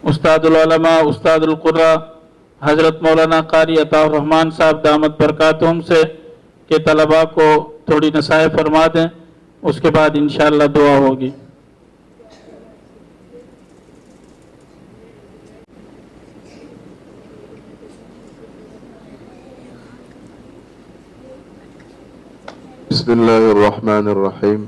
استاد العلماء استاد القرآ حضرت مولانا قاری عطا الرحمان صاحب دامت برکاتہم سے کہ طلباء کو تھوڑی نصائح فرما دیں، اس کے بعد انشاءاللہ دعا ہوگی۔ بسم اللہ الرحمن الرحیم۔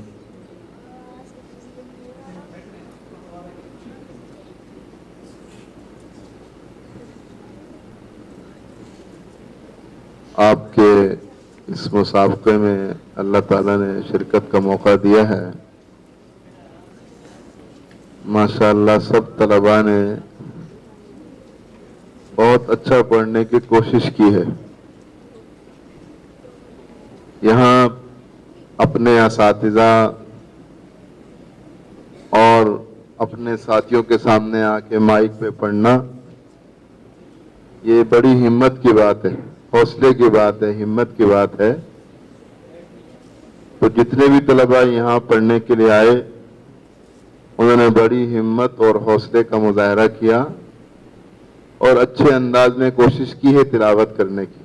آپ کے اس مسابقے میں اللہ تعالیٰ نے شرکت کا موقع دیا ہے۔ ماشاءاللہ سب طلباء نے بہت اچھا پڑھنے کی کوشش کی ہے۔ یہاں اپنے اساتذہ اور اپنے ساتھیوں کے سامنے آ کے مائک پہ پڑھنا یہ بڑی ہمت کی بات ہے، حوصلے کی بات ہے، ہمت کی بات ہے۔ تو جتنے بھی طلباء یہاں پڑھنے کے لیے آئے انہوں نے بڑی ہمت اور حوصلے کا مظاہرہ کیا اور اچھے انداز میں کوشش کی ہے تلاوت کرنے کی۔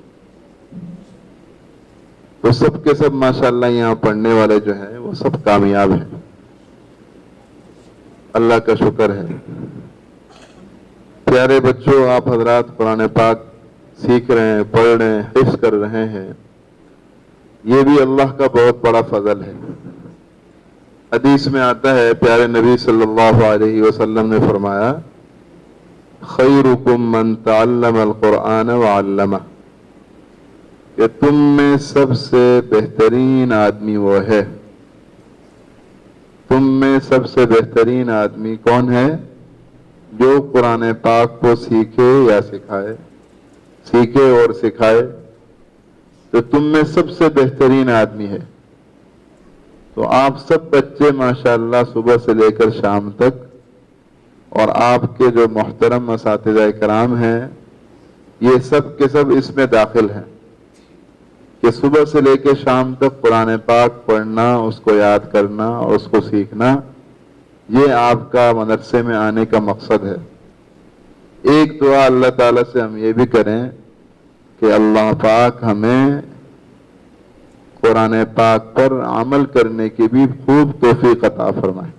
تو سب کے سب ماشاءاللہ یہاں پڑھنے والے جو ہیں وہ سب کامیاب ہیں، اللہ کا شکر ہے۔ پیارے بچوں، آپ حضرات قرآن پاک سیکھ رہے ہیں، پڑھ رہے ہیں، حفظ کر رہے ہیں، یہ بھی اللہ کا بہت بڑا فضل ہے۔ حدیث میں آتا ہے، پیارے نبی صلی اللہ علیہ وسلم نے فرمایا، خیرکم من تعلم القرآن وعلمہ، کہ تم میں سب سے بہترین آدمی وہ ہے، تم میں سب سے بہترین آدمی کون ہے؟ جو قرآن پاک کو سیکھے یا سکھائے، سیکھے اور سکھائے، تو تم میں سب سے بہترین آدمی ہے۔ تو آپ سب بچے ماشاءاللہ صبح سے لے کر شام تک، اور آپ کے جو محترم اساتذہ کرام ہیں یہ سب کے سب اس میں داخل ہیں کہ صبح سے لے کے شام تک قرآن پاک پڑھنا، اس کو یاد کرنا اور اس کو سیکھنا، یہ آپ کا مدرسے میں آنے کا مقصد ہے۔ ایک دعا اللہ تعالیٰ سے ہم یہ بھی کریں کہ اللہ پاک ہمیں قرآن پاک پر عمل کرنے کی بھی خوب توفیق عطا فرمائے۔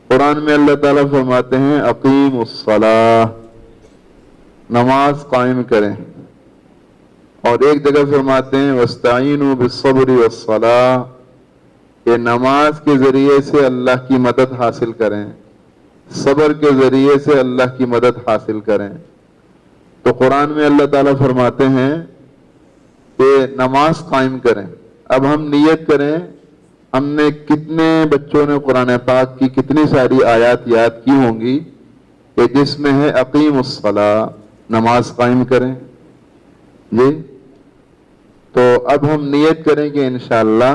قرآن میں اللہ تعالیٰ فرماتے ہیں، اقیم الصلاۃ، نماز قائم کریں، اور ایک جگہ فرماتے ہیں واستعینوا بالصبر والصلاۃ، کہ نماز کے ذریعے سے اللہ کی مدد حاصل کریں، صبر کے ذریعے سے اللہ کی مدد حاصل کریں۔ تو قرآن میں اللہ تعالیٰ فرماتے ہیں کہ نماز قائم کریں۔ اب ہم نیت کریں، ہم نے کتنے بچوں نے قرآن پاک کی کتنی ساری آیات یاد کی ہوں گی کہ جس میں ہے اقیم الصلاۃ، نماز قائم کریں جی۔ تو اب ہم نیت کریں کہ انشاءاللہ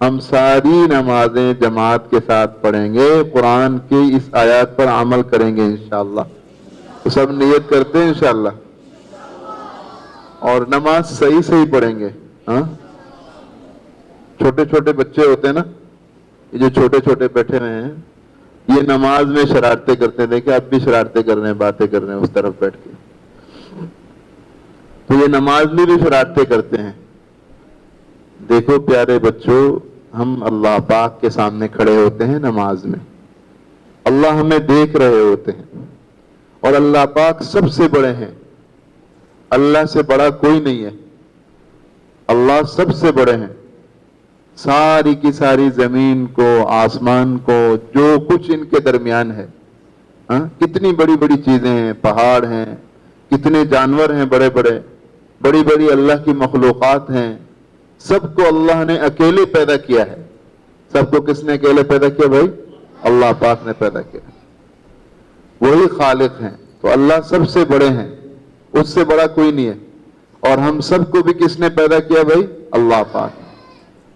ہم ساری نمازیں جماعت کے ساتھ پڑھیں گے، قرآن کی اس آیات پر عمل کریں گے انشاءاللہ۔ تو سب نیت کرتے ہیں انشاءاللہ، اور نماز صحیح صحیح پڑھیں گے۔ ہاں، چھوٹے چھوٹے بچے ہوتے ہیں نا، یہ جو چھوٹے چھوٹے بیٹھے ہوئے ہیں، یہ نماز میں شرارتیں کرتے ہیں، دیکھیں اب بھی شرارتیں کر رہے ہیں، باتیں کر رہے ہیں اس طرف بیٹھ کے، تو یہ نماز میں بھی شرارتیں کرتے ہیں۔ دیکھو پیارے بچوں، ہم اللہ پاک کے سامنے کھڑے ہوتے ہیں نماز میں، اللہ ہمیں دیکھ رہے ہوتے ہیں، اور اللہ پاک سب سے بڑے ہیں، اللہ سے بڑا کوئی نہیں ہے، اللہ سب سے بڑے ہیں۔ ساری کی ساری زمین کو، آسمان کو، جو کچھ ان کے درمیان ہے، کتنی بڑی بڑی چیزیں ہیں، پہاڑ ہیں، کتنے جانور ہیں بڑے بڑے، بڑی بڑی اللہ کی مخلوقات ہیں، سب کو اللہ نے اکیلے پیدا کیا ہے۔ سب کو کس نے اکیلے پیدا کیا بھائی؟ اللہ پاک نے پیدا کیا، وہی خالق ہیں۔ تو اللہ سب سے بڑے ہیں، اس سے بڑا کوئی نہیں ہے۔ اور ہم سب کو بھی کس نے پیدا کیا بھائی؟ اللہ پاک۔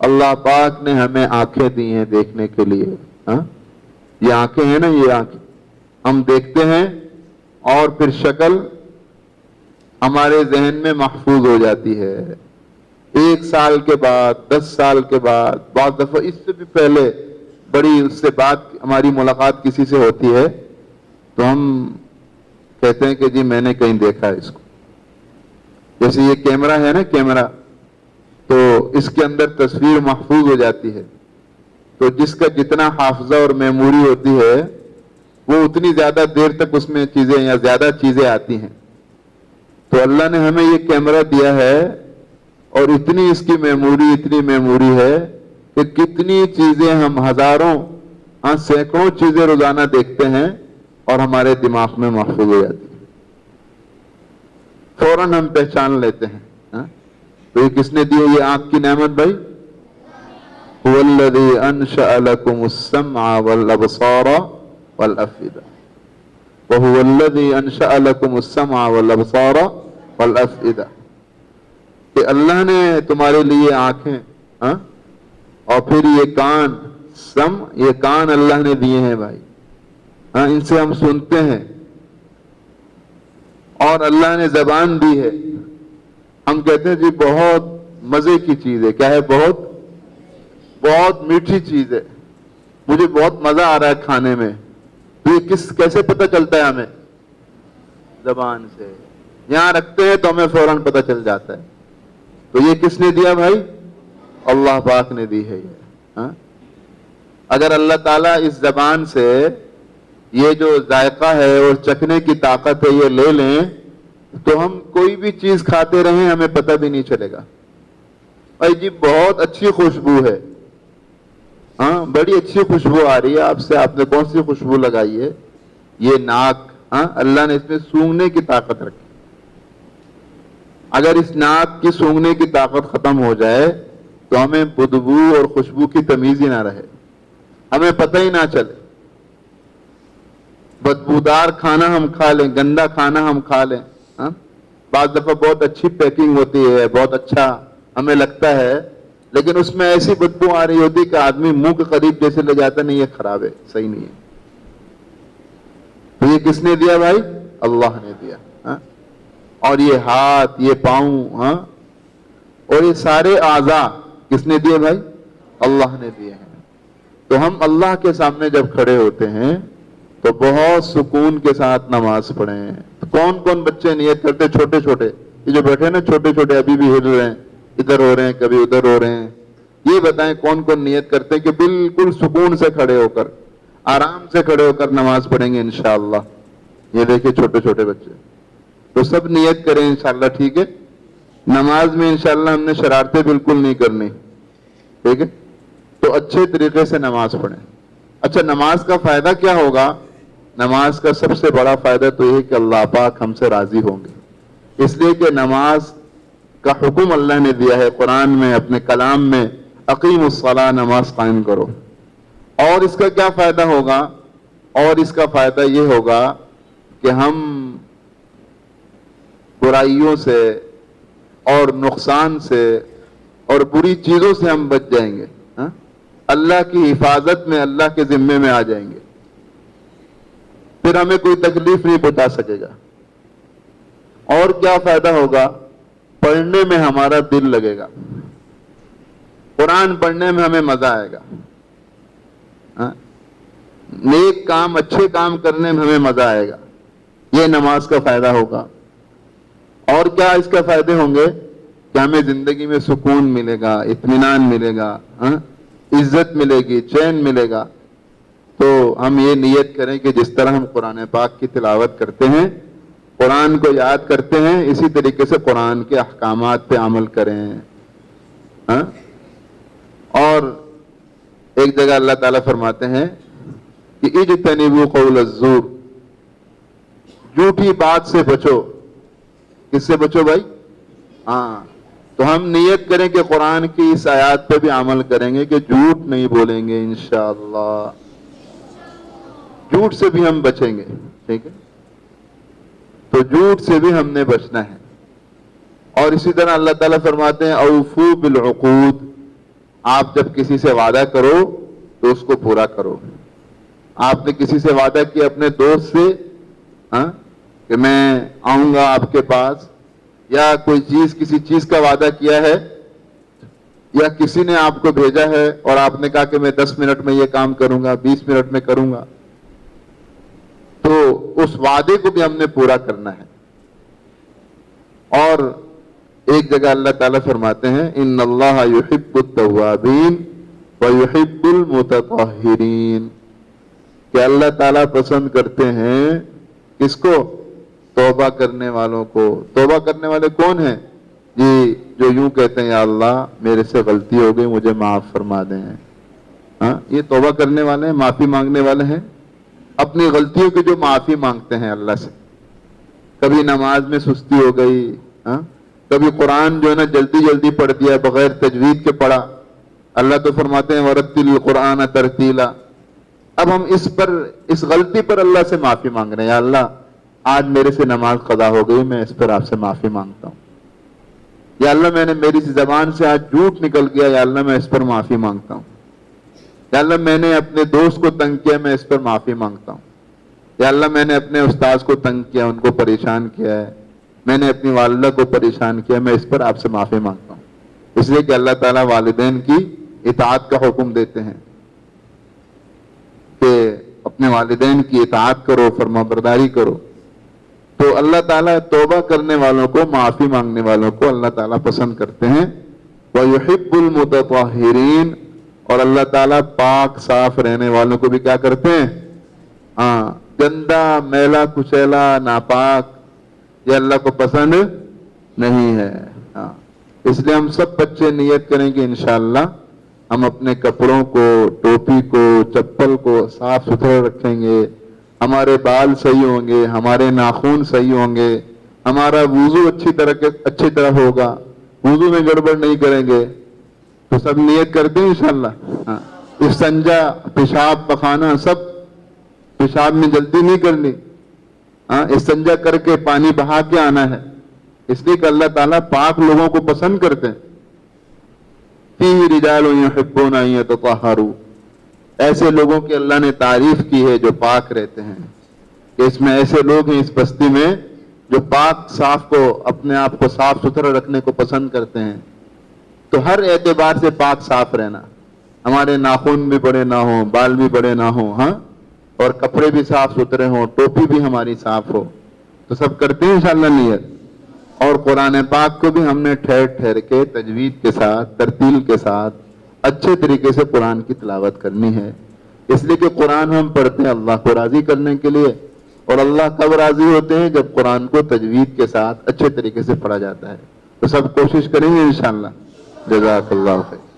اللہ پاک نے ہمیں آنکھیں دی ہیں دیکھنے کے لیے، یہ آنکھیں ہیں نا، یہ آنکھیں ہم دیکھتے ہیں، اور پھر شکل ہمارے ذہن میں محفوظ ہو جاتی ہے۔ 1 سال کے بعد، 10 سال کے بعد، بعض دفعہ اس سے بھی پہلے، بڑی اس سے بات ہماری ملاقات کسی سے ہوتی ہے تو ہم کہتے ہیں کہ جی میں نے کہیں دیکھا ہے اس کو. جیسے یہ کیمرہ ہے نا، کیمرہ، تو اس کے اندر تصویر محفوظ ہو جاتی ہے، تو جس کا جتنا حافظہ اور میموری ہوتی ہے وہ اتنی زیادہ دیر تک اس میں چیزیں یا زیادہ چیزیں آتی ہیں. تو اللہ نے ہمیں یہ کیمرہ دیا ہے اور اتنی اس کی میموری ہے کہ کتنی چیزیں ہم ہزاروں سینکڑوں چیزیں روزانہ دیکھتے ہیں اور ہمارے دماغ میں محفوظ ہو جاتی ہیں، فوراً ہم پہچان لیتے ہیں. تو یہ کس نے دی ہے یہ آنکھ کی نعمت بھائی؟ هو الذي انشأ لكم السمع والابصار والافئدة، وهو الذي انشأ لكم السمع والابصار والافئدة، کہ اللہ نے تمہارے لیے آنکھیں اور پھر یہ کان، یہ کان اللہ نے دیے ہیں بھائی. ان سے ہم سنتے ہیں. اور اللہ نے زبان دی ہے. ہم کہتے ہیں جی بہت مزے کی چیز ہے. کیا ہے؟ بہت میٹھی چیز ہے، مجھے بہت مزہ آ رہا ہے کھانے میں. تو یہ کیسے پتہ چلتا ہے ہمیں؟ زبان سے. یہاں رکھتے ہیں تو ہمیں فوراً پتہ چل جاتا ہے. تو یہ کس نے دیا بھائی؟ اللہ پاک نے دی ہے یہ. اگر اللہ تعالیٰ اس زبان سے یہ جو ذائقہ ہے اور چکھنے کی طاقت ہے یہ لے لیں تو ہم کوئی بھی چیز کھاتے رہیں ہمیں پتہ بھی نہیں چلے گا. بھائی جی بہت اچھی خوشبو ہے، بڑی اچھی خوشبو آ رہی ہے آپ سے. آپ نے کون سی خوشبو لگائی ہے؟ یہ ناک. اللہ نے اس میں سونگھنے کی طاقت رکھی. اگر اس ناک کی سونگھنے کی طاقت ختم ہو جائے تو ہمیں بدبو اور خوشبو کی تمیز ہی نہ رہے، ہمیں پتہ ہی نہ چلے. بدبودار کھانا ہم کھا لیں، گندا کھانا ہم کھا لیں. بعض دفعہ بہت اچھی پیکنگ ہوتی ہے، بہت اچھا ہمیں لگتا ہے، لیکن اس میں ایسی بدبو آ رہی ہوتی کہ آدمی منہ کے قریب جیسے لے جاتا، نہیں یہ خراب ہے، صحیح نہیں ہے. تو یہ کس نے دیا بھائی؟ اللہ نے دیا. اور یہ ہاتھ، یہ پاؤں، اور یہ سارے اعضاء کس نے دیے بھائی؟ اللہ نے دیے ہیں. تو ہم اللہ کے سامنے جب کھڑے ہوتے ہیں تو بہت سکون کے ساتھ نماز پڑھیں. کون کون بچے نیت کرتے؟ چھوٹے چھوٹے یہ جو بیٹھے ہیں نا، چھوٹے چھوٹے ابھی بھی ہل رہے ہیں، ادھر ہو رہے ہیں کبھی ادھر ہو رہے ہیں. یہ بتائیں کون کون نیت کرتے ہیں کہ بالکل سکون سے کھڑے ہو کر، آرام سے کھڑے ہو کر نماز پڑھیں گے انشاءاللہ؟ یہ دیکھیں چھوٹے چھوٹے بچے. تو سب نیت کریں انشاءاللہ. ٹھیک ہے؟ نماز میں انشاءاللہ ہم نے شرارتیں بالکل نہیں کرنی. ٹھیک ہے؟ تو اچھے طریقے سے نماز پڑھیں. اچھا، نماز کا فائدہ کیا ہوگا؟ نماز کا سب سے بڑا فائدہ تو یہ کہ اللہ پاک ہم سے راضی ہوں گے. اس لیے کہ نماز کا حکم اللہ نے دیا ہے قرآن میں، اپنے کلام میں، اقیم الصلاۃ، نماز قائم کرو. اور اس کا کیا فائدہ ہوگا؟ اور اس کا فائدہ یہ ہوگا کہ ہم برائیوں سے اور نقصان سے اور بری چیزوں سے ہم بچ جائیں گے. اللہ کی حفاظت میں، اللہ کے ذمے میں آ جائیں گے. پھر ہمیں کوئی تکلیف نہیں پہنچا سکے گا. اور کیا فائدہ ہوگا؟ پڑھنے میں ہمارا دل لگے گا. قرآن پڑھنے میں ہمیں مزہ آئے گا. نیک کام، اچھے کام کرنے میں ہمیں مزہ آئے گا. یہ نماز کا فائدہ ہوگا. اور کیا اس کا فائدے ہوں گے؟ کہ ہمیں زندگی میں سکون ملے گا، اطمینان ملے گا، عزت ملے گی، چین ملے گا. تو ہم یہ نیت کریں کہ جس طرح ہم قرآن پاک کی تلاوت کرتے ہیں، قرآن کو یاد کرتے ہیں، اسی طریقے سے قرآن کے احکامات پہ عمل کریں. اور ایک جگہ اللہ تعالیٰ فرماتے ہیں کہ اجتنبوا قول الزور، جھوٹی بات سے بچو. کس سے بچو بھائی؟ تو ہم نیت کریں کہ قرآن کی اس آیات پہ بھی عمل کریں گے کہ جھوٹ نہیں بولیں گے انشاءاللہ. جھوٹ سے بھی ہم بچیں گے. ٹھیک ہے؟ تو جھوٹ سے بھی ہم نے بچنا ہے. اور اسی طرح اللہ تعالیٰ فرماتے ہیں اوفو بالعقود، آپ جب کسی سے وعدہ کرو تو اس کو پورا کرو. آپ نے کسی سے وعدہ کیا اپنے دوست سے کہ میں آؤں گا آپ کے پاس، یا کوئی چیز، کسی چیز کا وعدہ کیا ہے، یا کسی نے آپ کو بھیجا ہے اور آپ نے کہا کہ میں 10 منٹ میں یہ کام کروں گا، 20 منٹ میں کروں گا، تو اس وعدے کو بھی ہم نے پورا کرنا ہے. اور ایک جگہ اللہ تعالیٰ فرماتے ہیں ان اللہ یحب التوابین ویحب المتطہرین، کہ اللہ تعالیٰ پسند کرتے ہیں کس کو؟ توبہ کرنے والوں کو. توبہ کرنے والے کون ہیں؟ جی جو یوں کہتے ہیں یا اللہ میرے سے غلطی ہو گئی مجھے معاف فرما دیں. ہاں یہ توبہ کرنے والے ہیں، معافی مانگنے والے ہیں، اپنی غلطیوں کی جو معافی مانگتے ہیں اللہ سے. کبھی نماز میں سستی ہو گئی، کبھی قرآن جو ہے نا جلدی جلدی پڑھ دیا بغیر تجوید کے پڑھا. اللہ تو فرماتے ہیں وَرَتِّلِ الْقُرْآنَ تَرْتِيلًا. اب ہم اس غلطی پر اللہ سے معافی مانگ رہے ہیں. یا اللہ آج میرے سے نماز قضا ہو گئی، میں اس پر آپ سے معافی مانگتا ہوں. یا اللہ میری زبان سے آج جھوٹ نکل گیا، یا اللہ میں اس پر معافی مانگتا ہوں. یا اللہ میں نے اپنے دوست کو تنگ کیا، میں اس پر معافی مانگتا ہوں. یا اللہ میں نے اپنے استاذ کو تنگ کیا، ان کو پریشان کیا ہے، میں نے اپنی والدہ کو پریشان کیا، میں اس پر آپ سے معافی مانگتا ہوں. اس لیے کہ اللہ تعالیٰ والدین کی اطاعت کا حکم دیتے ہیں کہ اپنے والدین کی اطاعت کرو، فرما برداری کرو. تو اللہ تعالیٰ توبہ کرنے والوں کو، معافی مانگنے والوں کو اللہ تعالیٰ پسند کرتے ہیں. وَيُحِبُّ الْمُتَطَہِّرِينَ، اور اللہ تعالیٰ پاک صاف رہنے والوں کو بھی کیا کرتے ہیں؟ گندا میلا کچیلا ناپاک یہ اللہ کو پسند نہیں ہے. اس لیے ہم سب بچے نیت کریں کہ انشاءاللہ ہم اپنے کپڑوں کو، ٹوپی کو، چپل کو صاف ستھرے رکھیں گے، ہمارے بال صحیح ہوں گے، ہمارے ناخن صحیح ہوں گے، ہمارا وضو اچھی طرح ہوگا، وضو میں گڑبڑ نہیں کریں گے. تو سب نیت کرتے ہیں انشاءاللہ. استنجا، پیشاب پخانا، سب پیشاب میں جلدی نہیں کرنی، استنجا کر کے پانی بہا کے آنا ہے. اس لیے کہ اللہ تعالیٰ پاک لوگوں کو پسند کرتے ہیں. فِيهِ رِجَالٌ يُحِبُّونَ أَن يَتَطَهَّرُوا، ایسے لوگوں کی اللہ نے تعریف کی ہے جو پاک رہتے ہیں، کہ اس میں ایسے لوگ ہیں اس بستی میں جو پاک صاف کو، اپنے آپ کو صاف ستھرا رکھنے کو پسند کرتے ہیں. تو ہر اعتبار سے پاک صاف رہنا، ہمارے ناخن بھی بڑے نہ ہوں، بال بھی بڑے نہ ہوں، اور کپڑے بھی صاف ستھرے ہوں، ٹوپی بھی ہماری صاف ہو. تو سب کرتے ہیں انشاءاللہ نیت. اور قرآن پاک کو بھی ہم نے ٹھہر ٹھہر کے تجوید کے ساتھ، ترتیل کے ساتھ اچھے طریقے سے قرآن کی تلاوت کرنی ہے. اس لیے کہ قرآن ہم پڑھتے ہیں اللہ کو راضی کرنے کے لیے، اور اللہ کب راضی ہوتے ہیں؟ جب قرآن کو تجوید کے ساتھ اچھے طریقے سے پڑھا جاتا ہے. تو سب کوشش کریں گے انشاءاللہ. جزاک اللہ خیر.